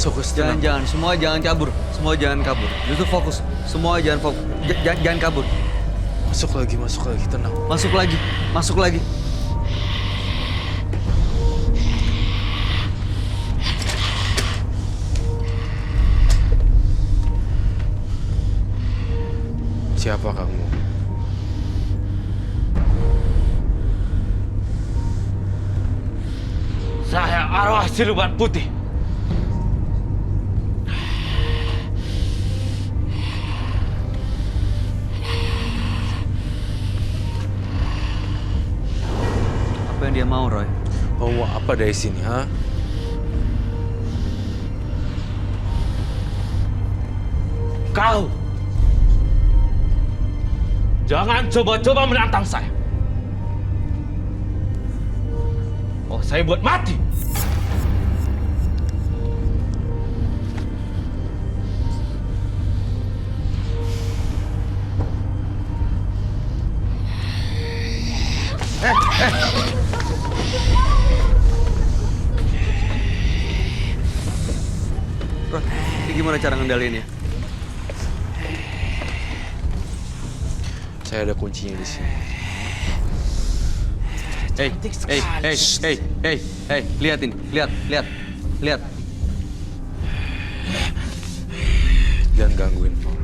Masuk, tenang. Jangan, semua jangan kabur. Semua jangan kabur. Justru fokus. Semua jangan fokus. Jangan kabur. Masuk lagi, tenang. Masuk lagi. Siapa kamu? Saya arwah siluman putih. Apa yang dia mau, Roy? Mau apa dari sini, ha? Kau jangan coba-coba menantang saya. Oh, saya buat mati. Roy, ini gimana cara ngendaliinnya? Saya ada kuncinya di sini. Hey, lihat ini, lihat. Jangan gangguin orang.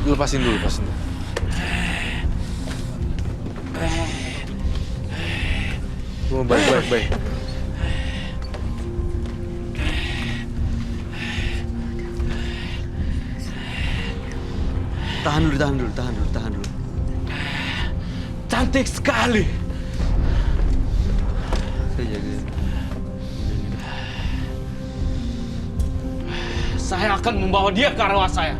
Lepasin dulu. Oh, baik. Tahan dulu. Cantik sekali. Saya jaga. Saya akan membawa dia ke arwah saya.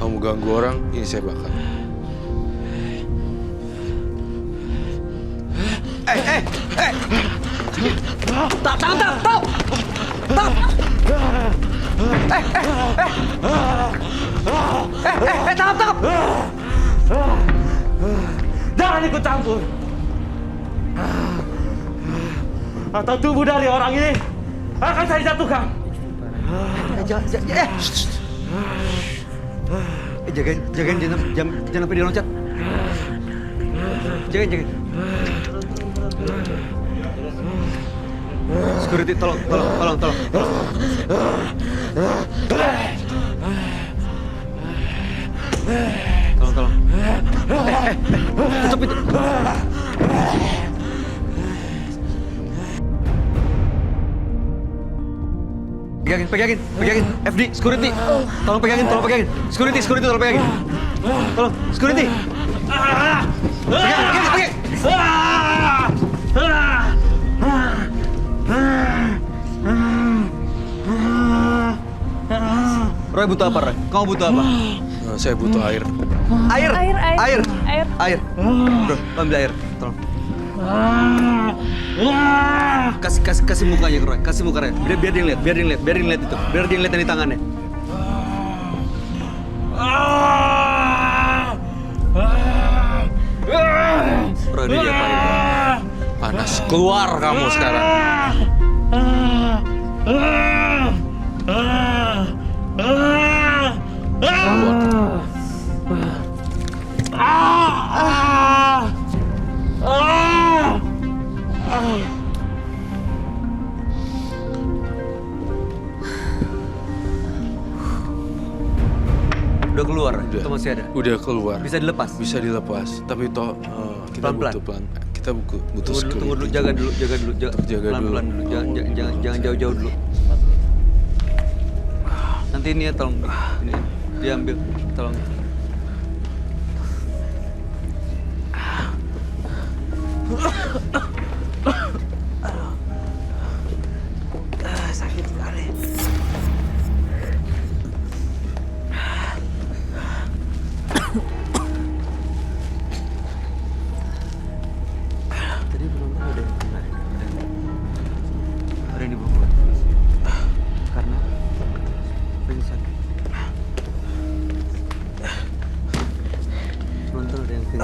Kamu ganggu orang, ini saya bakar. Tangkap! Jangan ikut campur. Atau tubuh dari orang ini akan saya jatuhkan. Jagain jangan sampai dia loncat. Jagain. Security, tolong. Tolong. Tutup itu. Pegangin. FD, security. Tolong pegangin. Security, tolong pegangin. Tolong, security. Pegangin. Roy butuh apa, Roy? Kamu butuh apa? Saya butuh air. Air. Bro, ambil air, tolong. Kasih mukanya, Roy. Kasih mukanya. Biar dia lihat itu. Biar dia lihat dari tangannya. Roy, dia diapain? Panas. Keluar kamu sekarang. Udah keluar? Atau masih ada? Udah keluar. Bisa dilepas? Bisa dilepas. Tapi toh kita Pelan-pelan. butuh security. Tunggu dulu, jaga dulu. Pelan-pelan dulu. Jangan jauh-jauh dulu. Nanti ini ya, tolong. Ini diambil, tolong.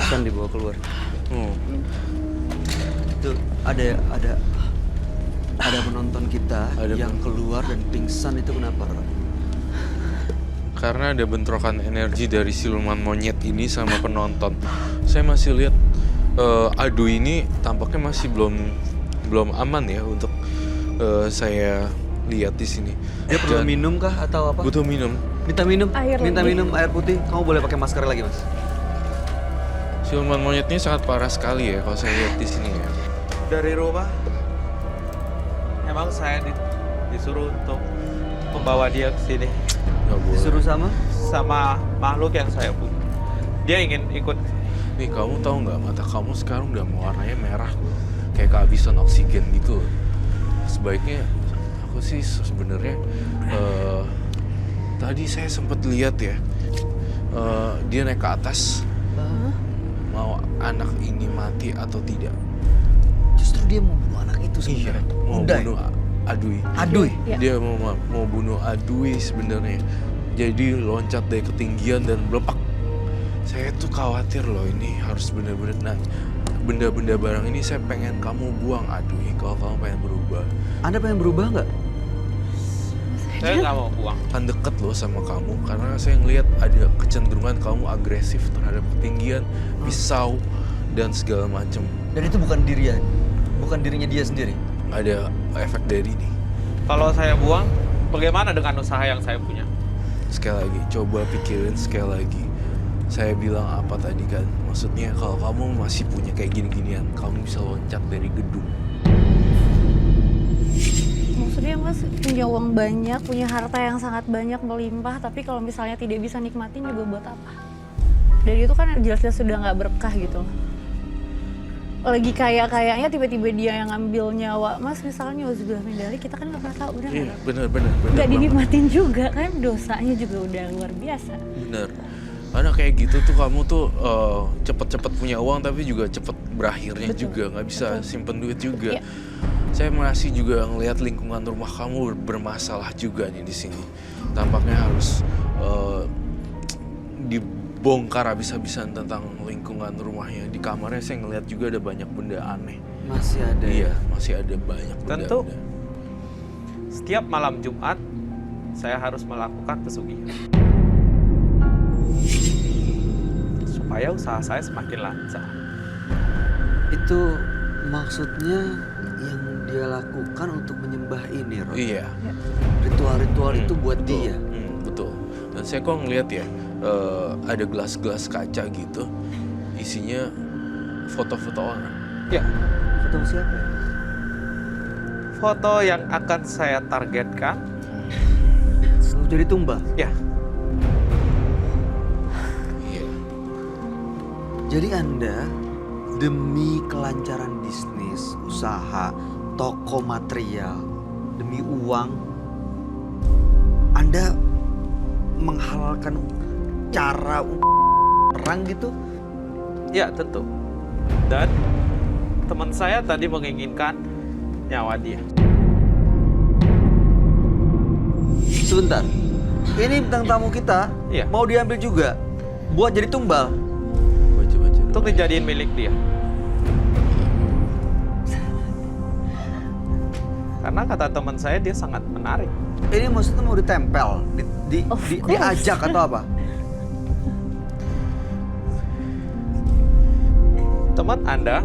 pingsan dibawa keluar. Oh, Itu ada penonton kita Ada yang keluar dan pingsan, itu kenapa, Roy? karena ada bentrokan energi dari siluman monyet ini sama penonton. Saya masih lihat adu ini tampaknya masih belum aman ya untuk saya lihat di sini. Dia perlu Dan minum kah atau apa? butuh minum. Minta minum, Air minta lebih. minum air putih. Kamu boleh pakai masker lagi, Mas. Siluman monyet ini sangat parah sekali ya kalau saya lihat di sini ya. Dari rumah emang saya disuruh untuk membawa dia ke sini Nggak boleh. Disuruh sama? sama makhluk yang saya punya. Dia ingin ikut. Nih kamu tahu nggak, mata kamu sekarang udah warnanya merah loh. Kayak kehabisan oksigen gitu. Sebaiknya aku sih sebenarnya tadi saya sempat lihat ya, dia naik ke atas. Mau anak ini mati atau tidak? Justru dia mau bunuh anak itu Iya, sebenarnya. mau Uday. bunuh Adui. Aduy. Ya. Dia mau bunuh Adui sebenarnya. Jadi loncat dari ketinggian dan melepak. Saya tuh khawatir loh, ini harus bener-bener. Nah, benda-benda barang ini saya pengen kamu buang, Adui, kalau kamu pengen berubah. Anda pengen berubah nggak? Saya nggak mau buang. Kan deket loh sama kamu, karena saya ngelihat ada kecenderungan kamu agresif terhadap ketinggian, pisau, dan segala macam. Dan itu bukan dirinya dia sendiri. Ada efek dari ini. Kalau saya buang, bagaimana dengan usaha yang saya punya? Sekali lagi, coba pikirin sekali lagi. Saya bilang apa tadi kan? Maksudnya kalau kamu masih punya kayak gini-ginian, kamu bisa loncat dari gedung. Maksudnya Mas punya uang banyak, punya harta yang sangat banyak melimpah, tapi kalau misalnya tidak bisa nikmatin juga buat apa? Dari itu kan jelas-jelas sudah nggak berkah gitu. Lagi kayaknya tiba-tiba dia yang ngambil nyawa Mas, misalnya Uzubillah min dzalik, kita kan nggak pernah tahu, benar Iya, nggak? bener Nggak banget. dinikmatin juga kan, dosanya juga udah luar biasa. Bener. Karena kayak gitu tuh kamu tuh cepet-cepet punya uang tapi juga cepet berakhirnya Betul, juga, nggak bisa betul. simpen duit juga. Iya. Saya masih juga ngelihat lingkungan rumah kamu bermasalah juga nih di sini. Tampaknya harus dibongkar habis-habisan tentang lingkungan rumahnya. Di kamarnya saya ngelihat juga ada banyak benda aneh. Masih ada. Iya, masih ada banyak benda. Tentu. Setiap malam Jumat, saya harus melakukan pesugihan. Supaya usaha saya semakin lancar. Itu maksudnya yang dia lakukan untuk menyembah ini, Roy. Iya. Ritual-ritual itu buat betul. dia. Betul. Dan saya kok ngeliat ya, ada gelas-gelas kaca gitu, isinya foto-foto orang. Ya, Foto siapa ya? foto yang akan saya targetkan. Selalu jadi tumbal. Ya, Iya. Jadi Anda demi kelancaran bisnis, usaha, toko material, demi uang, Anda menghalalkan cara orang gitu? ya tentu. Dan teman saya tadi menginginkan nyawa dia. Sebentar, ini bintang tamu kita Iya. mau diambil juga buat jadi tumbal. Baca-baca. Untuk dijadiin milik dia. Karena kata teman saya dia sangat menarik. Ini maksudnya mau ditempel, Of course. diajak atau apa? Teman Anda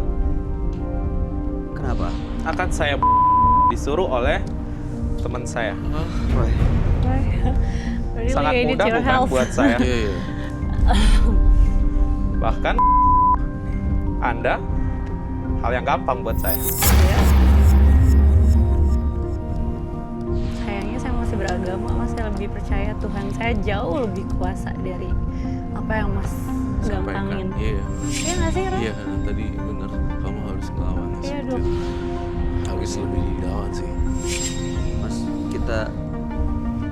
Kenapa? akan saya disuruh oleh teman saya. Roy, Really, Sangat I need mudah your bukan help. buat saya. Iya, iya. Bahkan Anda hal yang gampang buat saya. Ya. Sayangnya saya masih beragama, Mas. Saya lebih percaya Tuhan saya jauh lebih kuasa dari apa yang Mas gampangin. Iya. Iya nggak sih, Ron? Iya, tadi bener. Kamu harus ngelawan. Iya seperti dong. itu. Harus lebih dilawan sih. Mas, kita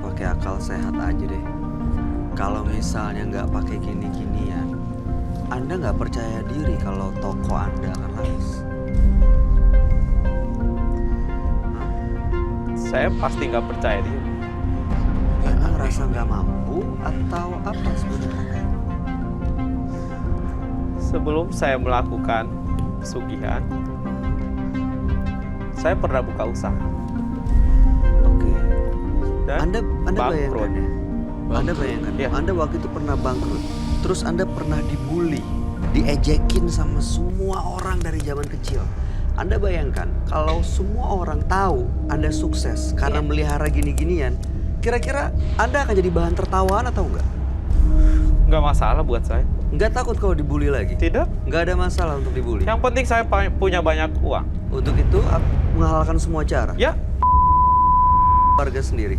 pakai akal sehat aja deh. Kalau misalnya nggak pakai gini-ginian, Anda nggak percaya diri kalau toko Anda akan laris. Saya pasti nggak percaya dia. Anda ngerasa nggak mampu atau apa sebenarnya? Sebelum saya melakukan pesugihan, saya pernah buka usaha. Oke. Dan Anda bangkrut. bayangkan ya. Anda bayangkan, Iya. Anda waktu itu pernah bangkrut. Terus Anda pernah dibully, diejekin sama semua orang dari zaman kecil. Anda bayangkan kalau semua orang tahu Anda sukses karena Iya. melihara gini-ginian, kira-kira Anda akan jadi bahan tertawaan atau enggak? Nggak masalah buat saya. Enggak takut kalau dibully lagi? Tidak. Enggak ada masalah untuk dibully. Yang penting saya punya banyak uang. Untuk itu menghalalkan semua cara. Ya, Warga sendiri,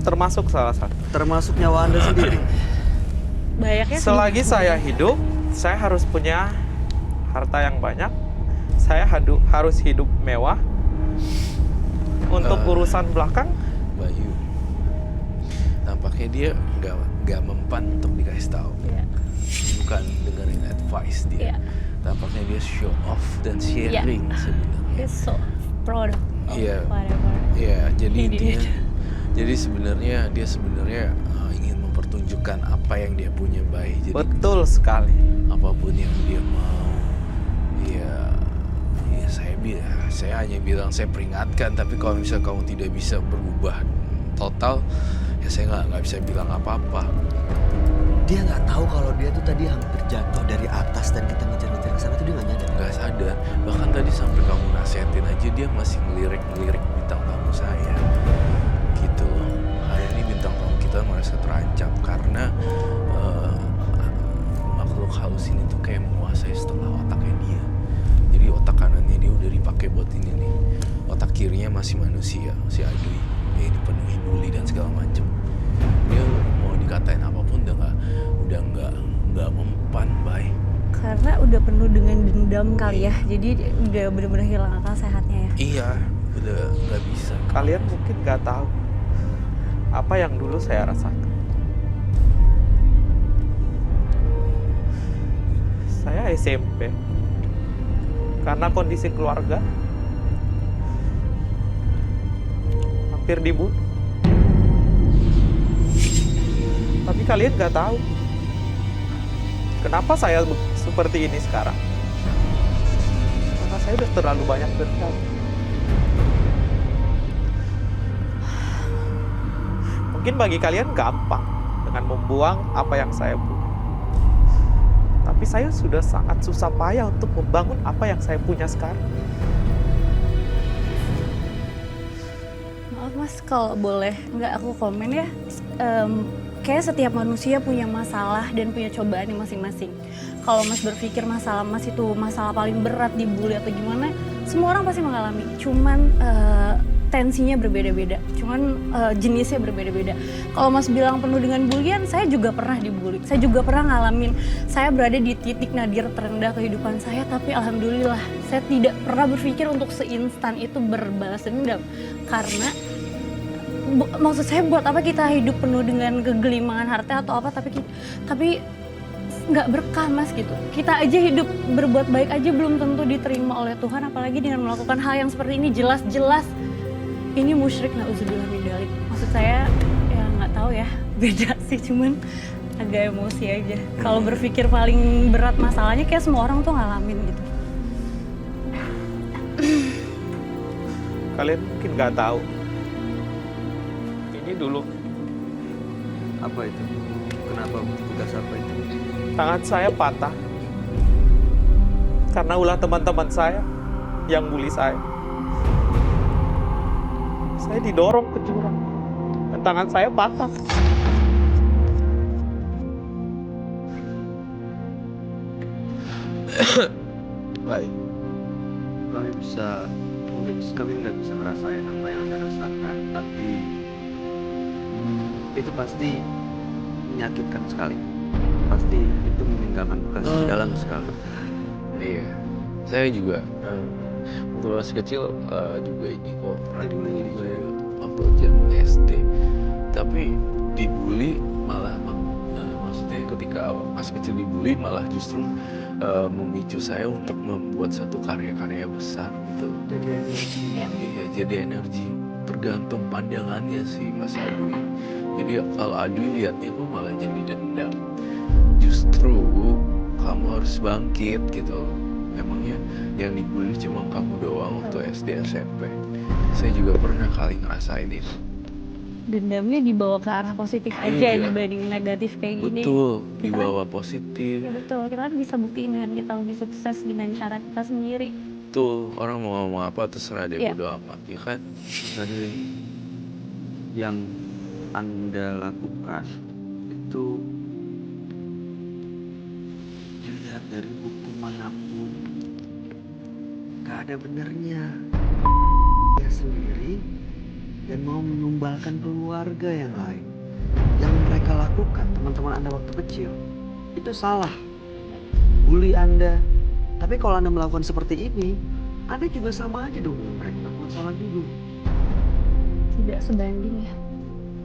termasuk salah satu. termasuk nyawa Anda sendiri. Banyaknya Selagi saya hidup, saya harus punya harta yang banyak. Saya harus hidup mewah. Untuk urusan belakang, Bayu, nampaknya dia nggak mempan untuk dikasih tahu. Iya. Bukan dengerin advice dia. Iya. Tampaknya dia show off dan sharing sebenarnya. He's so proud of Iya. whatever. Iya, jadi He did. intinya, jadi sebenarnya dia ingin mempertunjukkan apa yang dia punya, Bay. Jadi betul sekali. apapun yang dia mau, ya saya hanya bilang, saya peringatkan. Tapi kalau misalnya kamu tidak bisa berubah total, ya saya nggak bisa bilang apa-apa. Dia nggak tahu kalau dia tuh tadi hampir jatuh dari atas dan kita ngejar-ngejar ke sana tuh dia nggak nyadar. Nggak sadar, bahkan tadi sampai kamu nasihatin aja dia masih ngelirik bintang tamu saya gitu loh. Hari ini bintang tamu kita merasa terancam karena makhluk halus ini tuh kayak menguasai setengah otaknya dia. Jadi otak kanannya dia udah dipakai buat ini nih, otak kirinya masih manusia, si Adui, ya dipenuhi bully dan segala macem. Dia mau dikatain apapun udah nggak mempan, Bay. Karena udah penuh dengan dendam kali ya. Jadi udah benar-benar hilang akal sehatnya ya. Iya, udah nggak bisa. Kalian mungkin nggak tahu apa yang dulu saya rasakan. Saya SMP. Karena kondisi keluarga hampir dibunuh. Tapi kalian nggak tahu kenapa saya seperti ini sekarang. Karena saya udah terlalu banyak dendam. Mungkin bagi kalian gampang dengan membuang apa yang saya punya. Tapi saya sudah sangat susah payah untuk membangun apa yang saya punya sekarang. Maaf mas, kalau boleh nggak aku komen ya. Kayak setiap manusia punya masalah dan punya cobaan yang masing-masing. Kalau mas berpikir masalah mas itu masalah paling berat, dibully atau gimana, semua orang pasti mengalami. Cuman tensinya berbeda-beda, jenisnya berbeda-beda. Kalau mas bilang penuh dengan bulian, saya juga pernah dibully. Saya juga pernah ngalamin, saya berada di titik nadir terendah kehidupan saya, tapi alhamdulillah saya tidak pernah berpikir untuk seinstan itu berbalas dendam. Karena maksud saya buat apa kita hidup penuh dengan kegelimangan harta atau apa, tapi nggak berkah mas gitu. Kita aja hidup berbuat baik aja belum tentu diterima oleh Tuhan, apalagi dengan melakukan hal yang seperti ini. Jelas-jelas ini musyrik, na'udzubillah min dzalik. Maksud saya ya nggak tahu ya, beda sih, cuman agak emosi aja. Kalau berpikir paling berat masalahnya kayak semua orang tuh ngalamin gitu. Kalian mungkin nggak tahu. Ini dulu Apa itu? Kenapa bekas apa itu? tangan saya patah karena ulah teman-teman saya yang bully saya. Saya didorong ke jurang dan tangan saya patah. Baik. Kami nggak bisa ngerasain apa yang Anda rasakan, tapi itu pasti menyakitkan sekali. Pasti itu meninggalkan bekas dalam sekali. Iya, saya juga waktu masih kecil juga ini kok pernah dibully juga waktu zaman SD. Tapi dibully malah maksudnya ketika masih kecil dibully malah justru memicu saya untuk membuat satu karya-karya besar gitu. Iya, jadi energi. Tergantung pandangannya sih Mas Adui. Jadi kalau Adui lihatnya kok malah jadi dendam. Justru kamu harus bangkit gitu. Emangnya yang dibully cuma kamu doang waktu SD SMP. Saya juga pernah kali ngerasain itu. Dendamnya dibawa ke arah positif aja Iya. dibanding negatif kayak gini. Betul, Kita dibawa positif. Ya betul, kita kan bisa buktiin dengan kita lebih sukses dengan cara kita sendiri. Betul, orang mau ngomong apa terserah deh, Iya. bodo amat, ya kan? Dari yang Anda lakukan itu dilihat dari hukum manapun gak ada benernya. Dia sendiri dan mau menumbalkan keluarga yang lain. Yang mereka lakukan teman-teman Anda waktu kecil itu salah. Bully Anda. Tapi kalau Anda melakukan seperti ini, Anda juga sama aja dong. Mereka melakukan salah dulu. Tidak sebanding ya.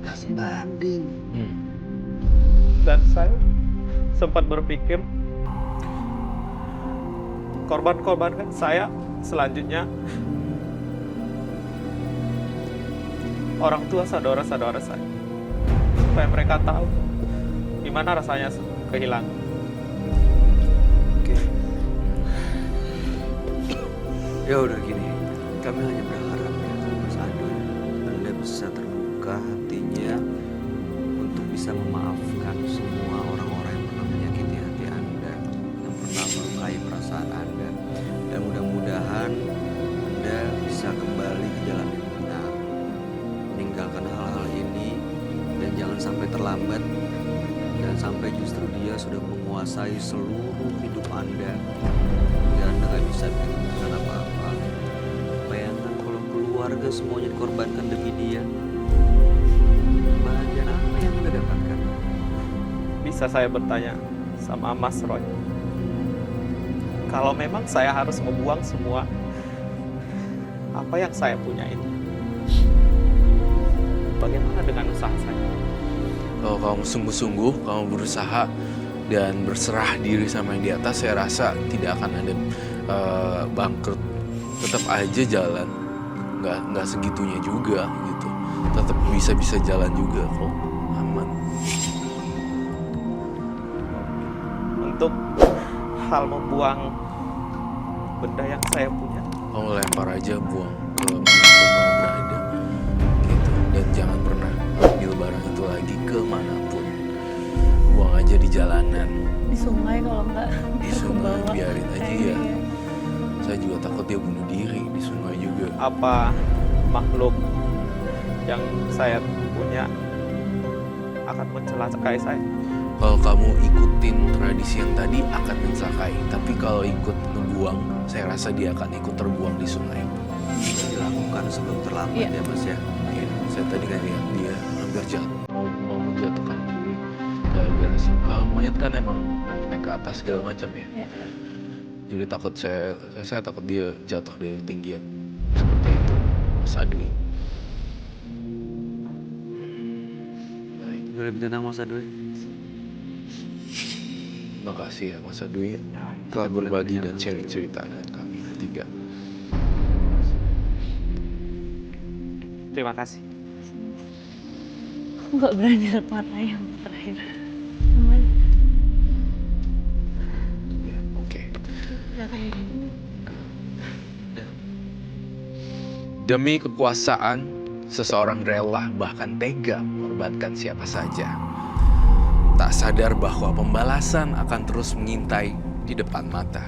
Gak sebanding. Dan saya sempat berpikir korban-korban saya selanjutnya orang tua saudara-saudara saya, supaya mereka tahu gimana rasanya kehilangan. Oke. Ya udah gini, kami hanya berharap ya Mas Adul, Anda bisa terbuka hatinya untuk bisa memaafkan semua orang-orang yang pernah menyakiti hati Anda, yang pernah melukai perasaan Anda, dan mudah-mudahan Anda bisa kembali ke jalan yang benar, meninggalkan hal-hal ini, dan jangan sampai terlambat. Jangan sampai justru dia sudah menguasai seluruh hidup Anda dan Anda gak bisa bikin apa-apa. Bayangkan kalau keluarga semuanya dikorbankan demi dia, kebahagiaan apa yang Anda dapatkan? Bisa saya bertanya sama Mas Roy, kalau memang saya harus membuang semua apa yang saya punya ini, bagaimana dengan usaha saya? Kalau kamu sungguh-sungguh, kamu berusaha dan berserah diri sama yang di atas, saya rasa tidak akan ada bangkrut. Tetap aja jalan, nggak segitunya juga gitu. Tetap bisa jalan juga kok, aman. Untuk hal membuang benda yang saya punya, Kamu lempar aja, buang ke manapun kamu berada gitu. Dan jangan pernah ambil barang itu lagi kemanapun. Buang aja di jalanan, Di sungai kalau enggak di sungai, kebawa. biarin aja Kayak ya. gitu. Saya juga takut dia bunuh diri di sungai juga. apa makhluk yang saya punya akan mencelakai saya? Kalau kamu ikutin tradisi yang tadi akan mencelakai, tapi kalau ikut ngebuang, saya rasa dia akan ikut terbuang di sungai. Bisa dilakukan sebelum terlambat Iya. ya Mas ya. Iya, saya tadi kan lihat dia hampir mau menjatuhkan diri. Gara-gara monyet kan emang naik ke atas segala macam ya. Iya. Jadi takut saya takut dia jatuh dari ketinggian seperti itu, Mas Adwi. Baik, Udah lebih tenang Mas Adul. terima kasih ya Mas Adwi telah boleh berbagi bertanya. dan sharing cerita dengan kami bertiga. Terima kasih. Aku nggak berani lihat mata yang terakhir. Cuman Ya, oke. Demi kekuasaan, seseorang rela bahkan tega mengorbankan siapa saja. Tak sadar bahwa pembalasan akan terus mengintai di depan mata.